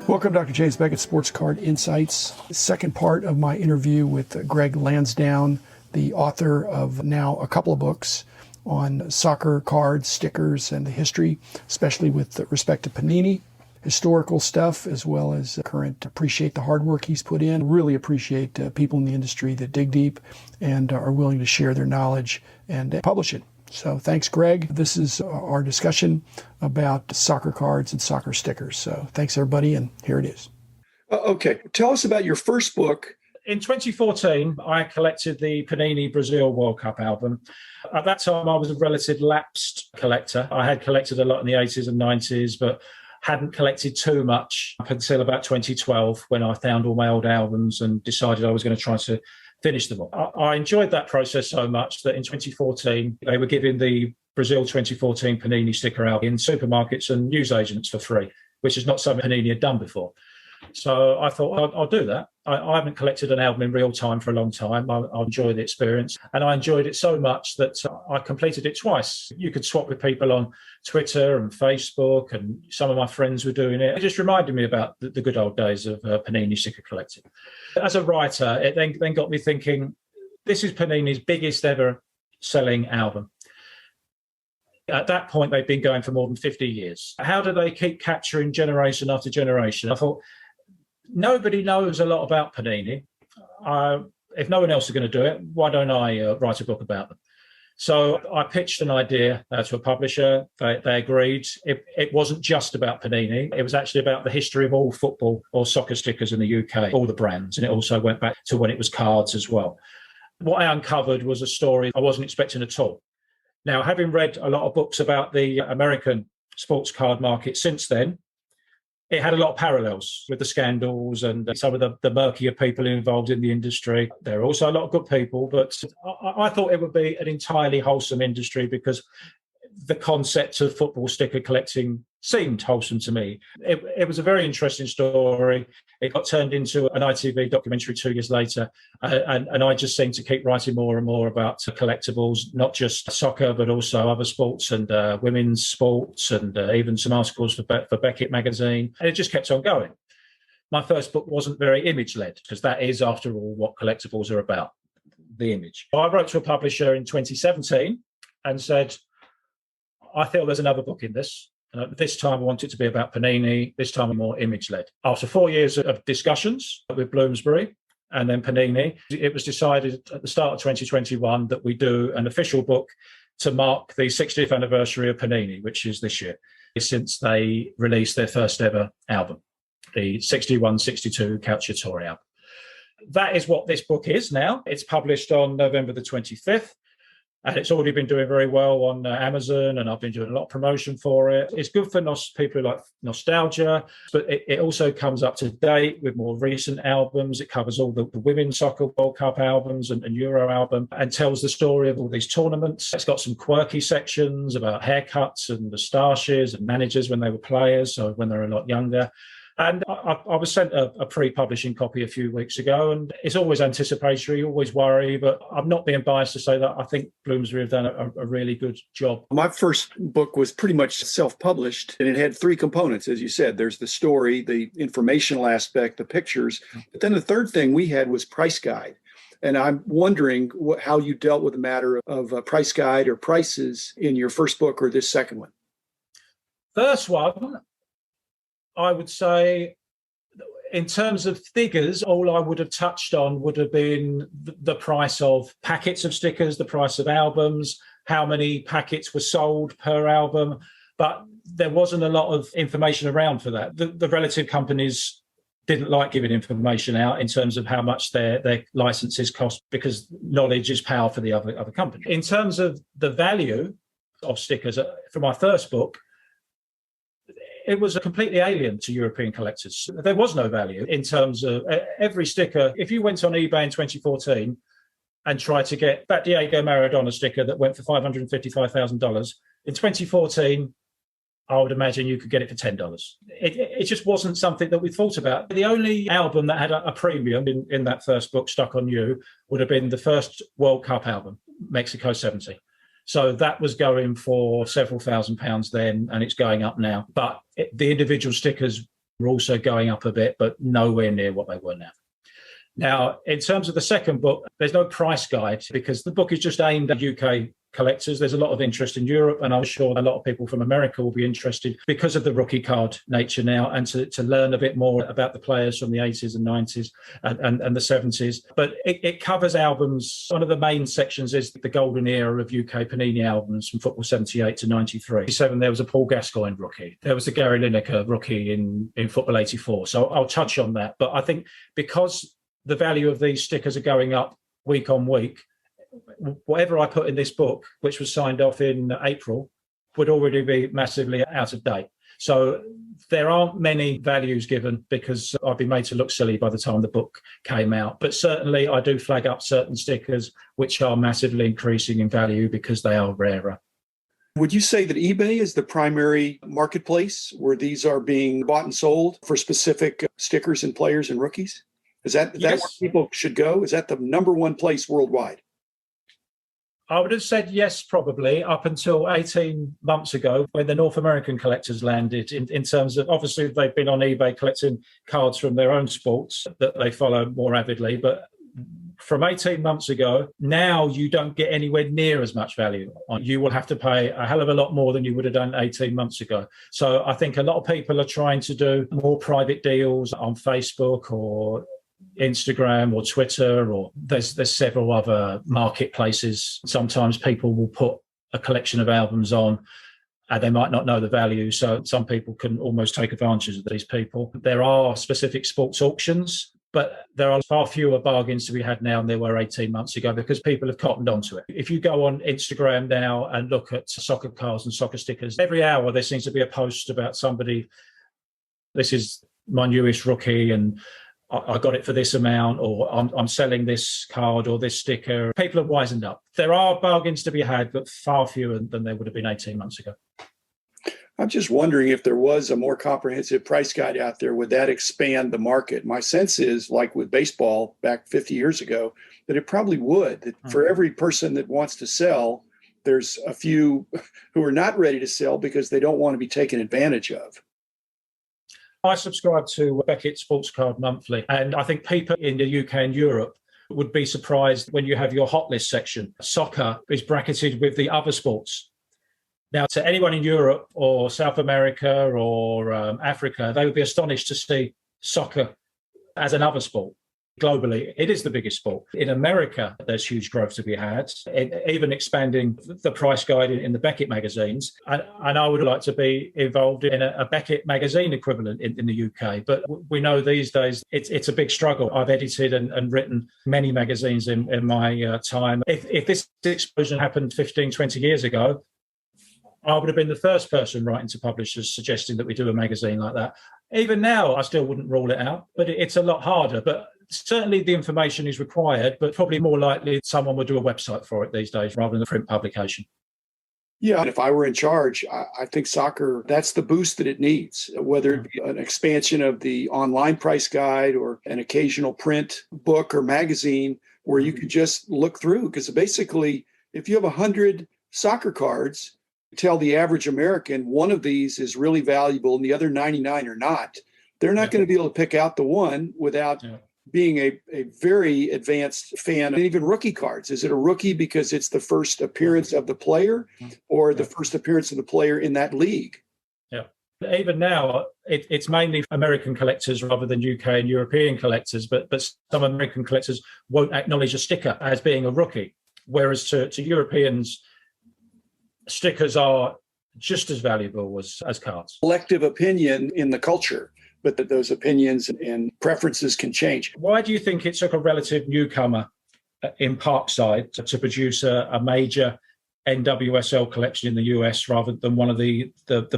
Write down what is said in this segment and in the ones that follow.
Welcome, Dr. James Beckett, Sports Card Insights. Second part of my interview with Greg Landsdowne, the author of now a couple of books on soccer cards, stickers, and the history, especially with respect to Panini. Historical stuff as well as current. Appreciate the hard work he's put in. Really appreciate people in the industry that dig deep and are willing to share their knowledge and publish it. So thanks, Greg. This is our discussion about soccer cards and soccer stickers. So thanks, everybody, and here it is. Okay. Tell us about your first book. In 2014, I collected the Panini Brazil World Cup album. At that time, I was a relative lapsed collector. I had collected a lot in the 80s and 90s, but hadn't collected too much up until about 2012 when I found all my old albums and decided I was going to try to finish them all. I enjoyed that process so much that in 2014, they were giving the Brazil 2014 Panini sticker out in supermarkets and newsagents for free, which is not something Panini had done before. So I thought, I'll do that. I haven't collected an album in real time for a long time. I enjoy the experience. And I enjoyed it so much that I completed it twice. You could swap with people on Twitter and Facebook, and some of my friends were doing it. It just reminded me about the good old days of Panini sticker collecting. As a writer, it then got me thinking, this is Panini's biggest ever selling album. At that point, they'd been going for more than 50 years. How do they keep capturing generation after generation? I thought, nobody knows a lot about Panini. If no one else is going to do it, why don't I write a book about them? So I pitched an idea to a publisher. They agreed. It wasn't just about Panini. It was actually about the history of all football or soccer stickers in the UK, all the brands. And it also went back to when it was cards as well. What I uncovered was a story I wasn't expecting at all. Now, having read a lot of books about the American sports card market since then, it had a lot of parallels with the scandals and some of the murkier people involved in the industry. There are also a lot of good people, but I thought it would be an entirely wholesome industry because the concept of football sticker collecting seemed wholesome to me. It was a very interesting story. It got turned into an ITV documentary 2 years later, and I just seemed to keep writing more and more about collectibles, not just soccer, but also other sports and women's sports, and even some articles for Beckett magazine. And it just kept on going. My first book wasn't very image-led, because that is, after all, what collectibles are about, the image. I wrote to a publisher in 2017 and said, I feel there's another book in this. This time I want it to be about Panini. This time more image-led. After 4 years of discussions with Bloomsbury and then Panini, it was decided at the start of 2021 that we do an official book to mark the 60th anniversary of Panini, which is this year, since they released their first ever album, the 61-62 Calciatore album. That is what this book is now. It's published on November the 25th. And it's already been doing very well on Amazon, and I've been doing a lot of promotion for it. It's good for people who like nostalgia, but it also comes up to date with more recent albums. It covers all the Women's Soccer World Cup albums and Euro album, and tells the story of all these tournaments. It's got some quirky sections about haircuts and moustaches and managers when they were players, so when they were a lot younger. And I was sent a pre-publishing copy a few weeks ago, and it's always anticipatory, always worry, but I'm not being biased to say that I think Bloomsbury have done a really good job. My first book was pretty much self-published, and it had three components, as you said. There's the story, the informational aspect, the pictures, but then the third thing we had was price guide. And I'm wondering how you dealt with the matter of a price guide or prices in your first book or this second one. First one, I would say, in terms of figures, all I would have touched on would have been the price of packets of stickers, the price of albums, how many packets were sold per album. But there wasn't a lot of information around for that. The relative companies didn't like giving information out in terms of how much their licenses cost, because knowledge is power for the other company. In terms of the value of stickers, for my first book, it was completely alien to European collectors. There was no value in terms of every sticker. If you went on eBay in 2014 and tried to get that Diego Maradona sticker that went for $555,000, in 2014, I would imagine you could get it for $10. It just wasn't something that we thought about. The only album that had a premium in that first book, Stuck on You, would have been the first World Cup album, Mexico 70. So that was going for several £1,000s then, and it's going up now. But the individual stickers were also going up a bit, but nowhere near what they were now. Now, in terms of the second book, there's no price guide because the book is just aimed at UK collectors. There's a lot of interest in Europe, and I'm sure a lot of people from America will be interested because of the rookie card nature now, and to learn a bit more about the players from the 80s and 90s and the 70s. But it covers albums. One of the main sections is the golden era of UK Panini albums from football 78 to 93. 7, there was a Paul Gascoigne rookie. There was a Gary Lineker rookie in football 84. So I'll touch on that. But I think because the value of these stickers are going up week on week, whatever I put in this book, which was signed off in April, would already be massively out of date. So there aren't many values given because I'd be made to look silly by the time the book came out. But certainly I do flag up certain stickers which are massively increasing in value because they are rarer. Would you say that eBay is the primary marketplace where these are being bought and sold for specific stickers and players and rookies? Is that Yes. where people should go? Is that the number one place worldwide? I would have said yes, probably, up until 18 months ago when the North American collectors landed in terms of, obviously, they've been on eBay collecting cards from their own sports that they follow more avidly. But from 18 months ago, now you don't get anywhere near as much value. You will have to pay a hell of a lot more than you would have done 18 months ago. So I think a lot of people are trying to do more private deals on Facebook or Instagram or Twitter, or there's several other marketplaces. Sometimes people will put a collection of albums on and they might not know the value. So some people can almost take advantage of these people. There are specific sports auctions, but there are far fewer bargains to be had now than there were 18 months ago because people have cottoned onto it. If you go on Instagram now and look at soccer cards and soccer stickers, every hour there seems to be a post about somebody, this is my newest rookie and I got it for this amount, or I'm selling this card or this sticker. People have wisened up. There are bargains to be had, but far fewer than there would have been 18 months ago. I'm just wondering if there was a more comprehensive price guide out there, would that expand the market? My sense is, like with baseball back 50 years ago, that it probably would. That for every person that wants to sell, there's a few who are not ready to sell because they don't want to be taken advantage of. I subscribe to Beckett's Sports Card Monthly, and I think people in the UK and Europe would be surprised when you have your hot list section. Soccer is bracketed with the other sports. Now, to anyone in Europe or South America or Africa, they would be astonished to see soccer as another sport. Globally, it is the biggest sport. In America, there's huge growth to be had, even expanding the price guide in the Beckett magazines. And I would like to be involved in a Beckett magazine equivalent in the UK. But we know these days it's a big struggle. I've edited and written many magazines in my time. If this explosion happened 15, 20 years ago, I would have been the first person writing to publishers suggesting that we do a magazine like that. Even now, I still wouldn't rule it out, but it's a lot harder. But certainly the information is required, but probably more likely someone would do a website for it these days rather than a print publication. Yeah, and if I were in charge, I think soccer, that's the boost that it needs, whether it be an expansion of the online price guide or an occasional print book or magazine where you could just look through. Because basically, if you have 100 soccer cards, tell the average American one of these is really valuable and the other 99 are not, they're not going to be able to pick out the one without being a very advanced fan. And even rookie cards. Is it a rookie because it's the first appearance of the player or the first appearance of the player in that league? Yeah. Even now, it's mainly American collectors rather than UK and European collectors, but some American collectors won't acknowledge a sticker as being a rookie, whereas to Europeans, stickers are just as valuable as cards. Collective opinion in the culture, but that those opinions and preferences can change. Why do you think it took a relative newcomer in Parkside to produce a major NWSL collection in the US rather than one of the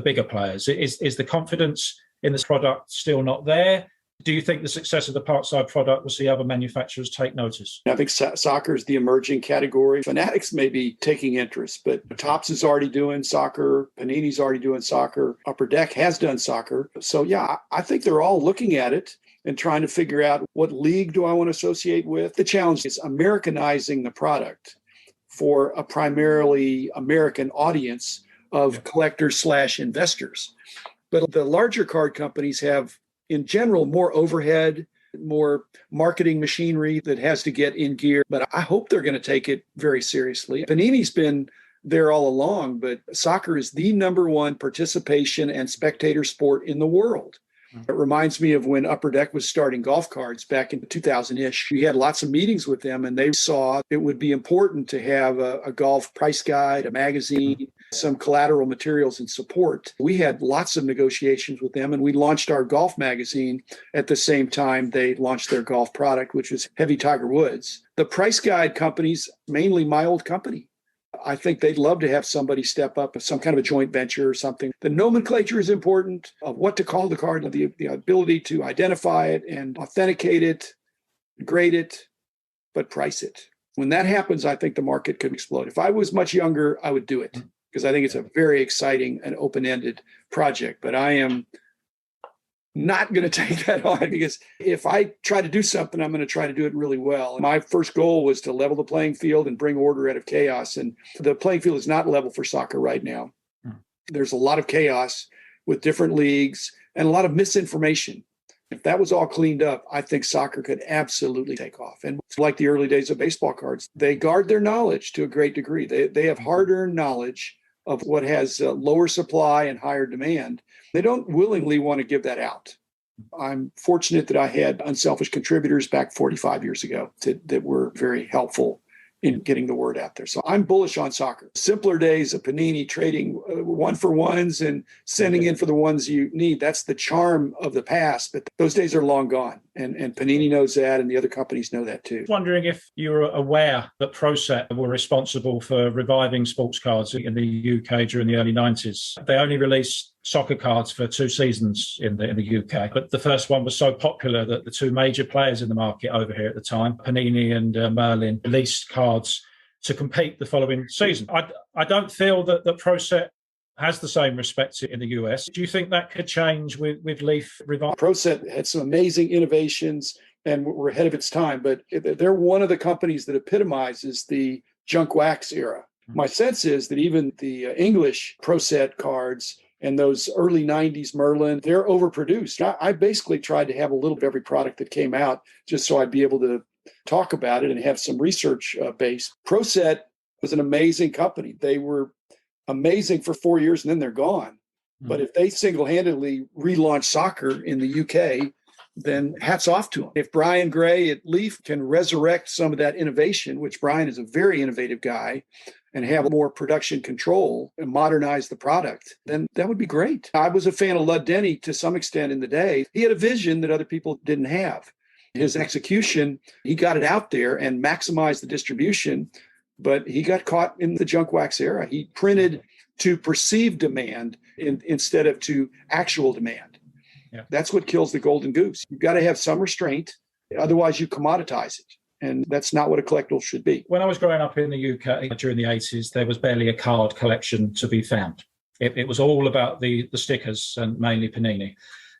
bigger players? Is the confidence in this product still not there? Do you think the success of the Parkside product will see other manufacturers take notice? I think soccer is the emerging category. Fanatics may be taking interest, but Topps is already doing soccer. Panini's already doing soccer. Upper Deck has done soccer. So, yeah, I think they're all looking at it and trying to figure out what league do I want to associate with. The challenge is Americanizing the product for a primarily American audience of collectors/investors. But the larger card companies have in general, more overhead, more marketing machinery that has to get in gear. But I hope they're going to take it very seriously. Panini's been there all along, but soccer is the number one participation and spectator sport in the world. It reminds me of when Upper Deck was starting golf cards back in 2000-ish. We had lots of meetings with them, and they saw it would be important to have a golf price guide, a magazine, some collateral materials and support. We had lots of negotiations with them, and we launched our golf magazine at the same time they launched their golf product, which was Heavy Tiger Woods. The price guide companies, mainly my old company, I think they'd love to have somebody step up, some kind of a joint venture or something. The nomenclature is important of what to call the card, the ability to identify it and authenticate it, grade it, but price it. When that happens, I think the market could explode. If I was much younger, I would do it because I think it's a very exciting and open-ended project. But I am not going to take that on because if I try to do something, I'm going to try to do it really well. My first goal was to level the playing field and bring order out of chaos. And the playing field is not level for soccer right now. There's a lot of chaos with different leagues and a lot of misinformation. If that was all cleaned up, I think soccer could absolutely take off. And it's like the early days of baseball cards. They guard their knowledge to a great degree. They have hard-earned knowledge of what has lower supply and higher demand. They don't willingly want to give that out. I'm fortunate that I had unselfish contributors back 45 years ago that were very helpful in getting the word out there. So I'm bullish on soccer. Simpler days of Panini trading one-for-ones and sending in for the ones you need. That's the charm of the past, but those days are long gone. And Panini knows that, and the other companies know that too. Wondering if you were aware that ProSet were responsible for reviving sports cards in the UK during the early 90s. They only released soccer cards for 2 seasons in the UK, but the first one was so popular that the 2 major players in the market over here at the time, Panini and Merlin, released cards to compete the following season. I don't feel that ProSet has the same respect in the US. Do you think that could change with Leaf revival? ProSet had some amazing innovations and were ahead of its time, but they're one of the companies that epitomizes the junk wax era. My sense is that even the English ProSet cards and those early 90s Merlin, they're overproduced. I basically tried to have a little of every product that came out just so I'd be able to talk about it and have some research base. ProSet was an amazing company. They were amazing for 4 years and then they're gone. But if they single-handedly relaunch soccer in the UK, then hats off to them. If Brian Gray at Leaf can resurrect some of that innovation, which Brian is a very innovative guy, and have more production control and modernize the product, then that would be great. I was a fan of Lud Denny to some extent in the day. He had a vision that other people didn't have. His execution, he got it out there and maximized the distribution, but he got caught in the junk wax era. He printed to perceived demand instead of to actual demand. Yeah. That's what kills the golden goose. You've got to have some restraint, otherwise you commoditize it. And that's not what a collectible should be. When I was growing up in the UK during the 80s, there was barely a card collection to be found. It was all about the stickers and mainly Panini.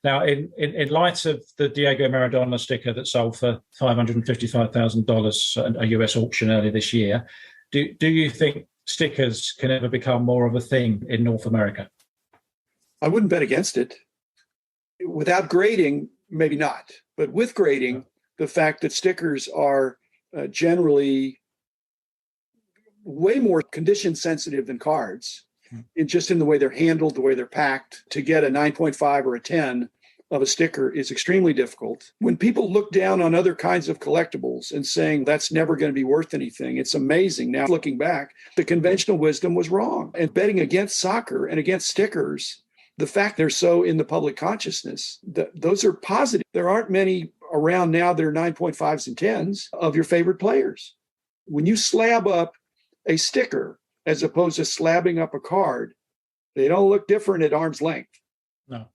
Now, in light of the Diego Maradona sticker that sold for $555,000 at a US auction earlier this year, do you think stickers can ever become more of a thing in North America? I wouldn't bet against it. Without grading, maybe not. But with grading, the fact that stickers are generally way more condition sensitive than cards, in the way they're handled, the way they're packed. To get a 9.5 or a 10 of a sticker is extremely difficult. When people look down on other kinds of collectibles and saying that's never going to be worth anything, it's amazing. Now, looking back, the conventional wisdom was wrong. And betting against soccer and against stickers, the fact they're so in the public consciousness, those are positive. There aren't many around now that are 9.5s and 10s of your favorite players. When you slab up a sticker as opposed to slabbing up a card, they don't look different at arm's length. No.